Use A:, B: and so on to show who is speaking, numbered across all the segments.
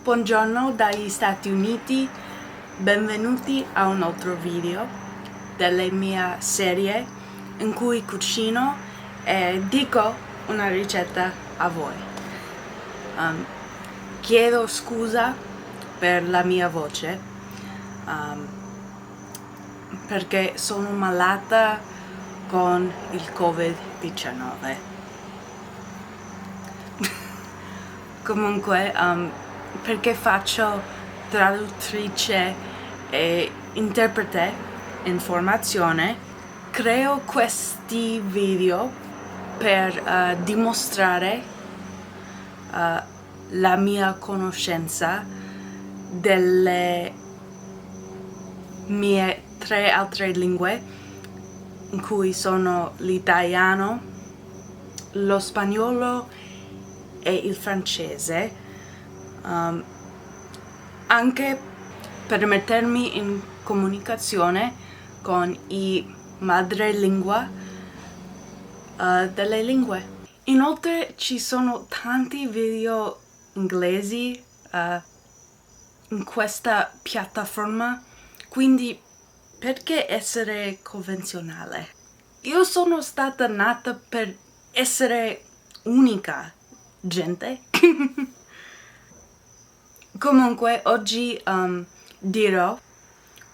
A: Buongiorno dagli Stati Uniti, benvenuti a un altro video della mia serie in cui cucino e dico una ricetta a voi. Chiedo scusa per la mia voce perché sono malata con il Covid-19. Comunque, perché faccio traduttrice e interprete in formazione, creo questi video per dimostrare la mia conoscenza delle mie 3 altre lingue, in cui sono l'italiano, lo spagnolo e il francese, anche per mettermi in comunicazione con i madrelingua delle lingue. Inoltre ci sono tanti video inglesi in questa piattaforma, quindi perché essere convenzionale? Io sono stata nata per essere unica, gente. Comunque oggi dirò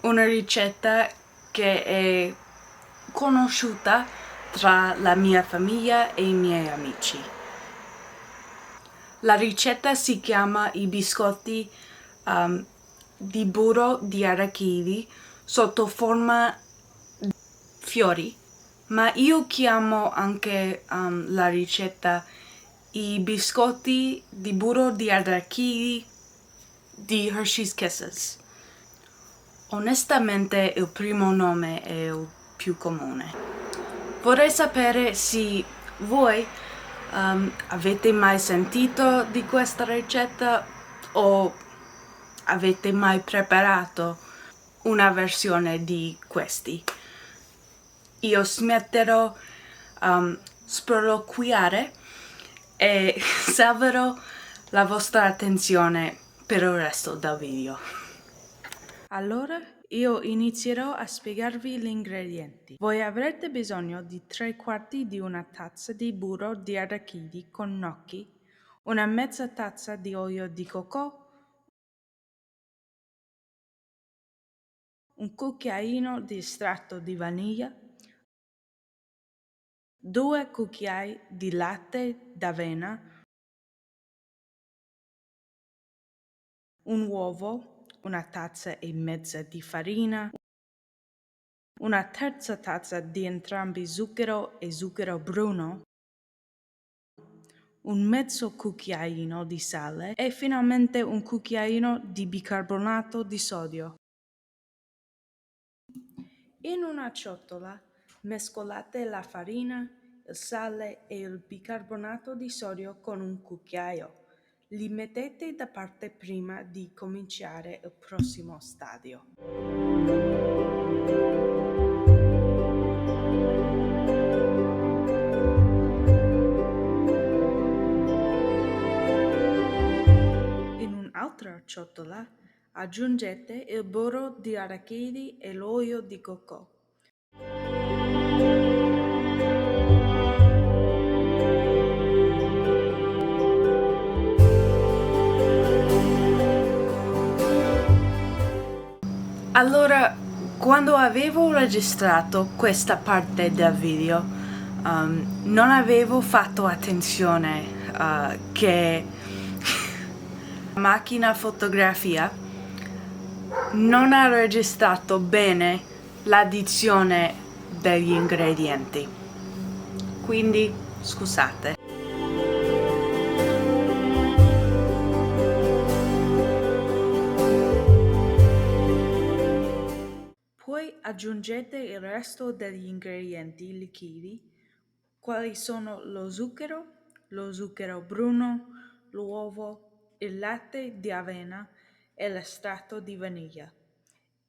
A: una ricetta che è conosciuta tra la mia famiglia e i miei amici. La ricetta si chiama i biscotti di burro di arachidi sotto forma di fiori, ma io chiamo anche la ricetta i biscotti di burro di arachidi di Hershey's Kisses. Onestamente il primo nome è il più comune. Vorrei sapere se voi avete mai sentito di questa ricetta o avete mai preparato una versione di questi. Io smetterò sproloquiare e salverò la vostra attenzione per il resto del video. Allora, io inizierò a spiegarvi gli ingredienti. Voi avrete bisogno di 3/4 di una tazza di burro di arachidi con gnocchi, una mezza tazza di olio di cocco, un cucchiaino di estratto di vaniglia, 2 cucchiai di latte d'avena, un uovo, una tazza e mezza di farina, una terza tazza di entrambi zucchero e zucchero bruno, un mezzo cucchiaino di sale e finalmente un cucchiaino di bicarbonato di sodio. In una ciotola mescolate la farina, il sale e il bicarbonato di sodio con un cucchiaio. Li mettete da parte prima di cominciare il prossimo stadio. In un'altra ciotola aggiungete il burro di arachidi e l'olio di cocco. Allora, quando avevo registrato questa parte del video, non avevo fatto attenzione che la macchina fotografia non ha registrato bene l'addizione degli ingredienti. Quindi, scusate. Poi aggiungete il resto degli ingredienti liquidi, quali sono lo zucchero bruno, l'uovo, il latte di avena e l'estratto di vaniglia,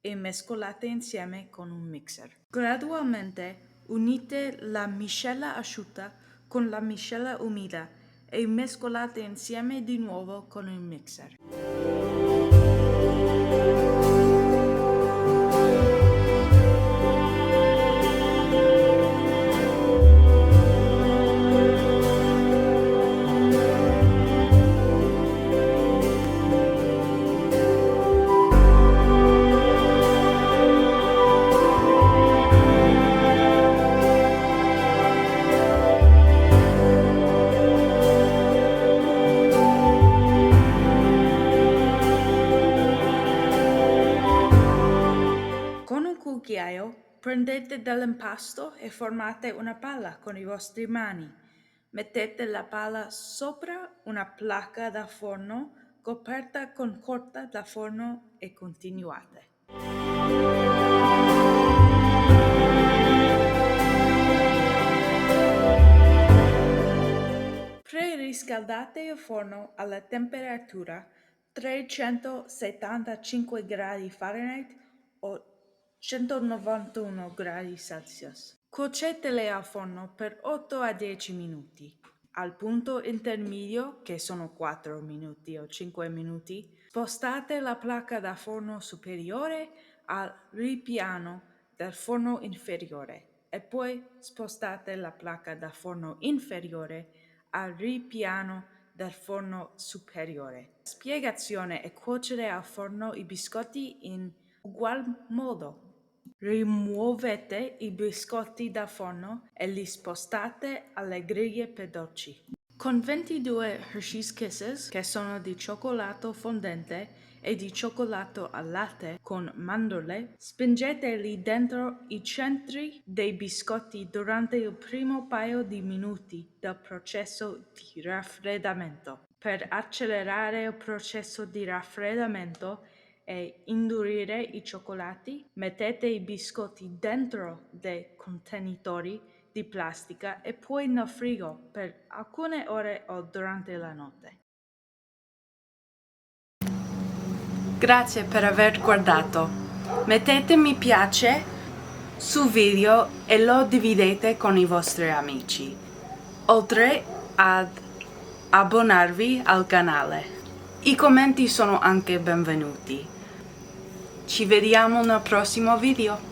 A: e mescolate insieme con un mixer. Gradualmente unite la miscela asciutta con la miscela umida e mescolate insieme di nuovo con un mixer. Con un cucchiaio prendete dell'impasto e formate una palla con i vostri mani. Mettete la palla sopra una placca da forno coperta con carta da forno e continuate. Preriscaldate il forno alla temperatura 375 gradi Fahrenheit o 191 gradi Celsius. Cuocetele al forno per 8 a 10 minuti. Al punto intermedio, che sono 4 minuti o 5 minuti, spostate la placca da forno superiore al ripiano del forno inferiore e poi spostate la placca da forno inferiore al ripiano del forno superiore. La spiegazione è cuocere al forno i biscotti in ugual modo. Rimuovete i biscotti dal forno e li spostate alle griglie per dolci. Con 22 Hershey's Kisses, che sono di cioccolato fondente e di cioccolato al latte con mandorle, spingeteli dentro i centri dei biscotti durante il primo paio di minuti del processo di raffreddamento. Per accelerare il processo di raffreddamento e indurire i cioccolati, mettete i biscotti dentro dei contenitori di plastica e poi nel frigo per alcune ore o durante la notte. Grazie per aver guardato. Mettete mi piace sul video e lo dividete con i vostri amici, oltre ad abbonarvi al canale. I commenti sono anche benvenuti. Ci vediamo nel prossimo video.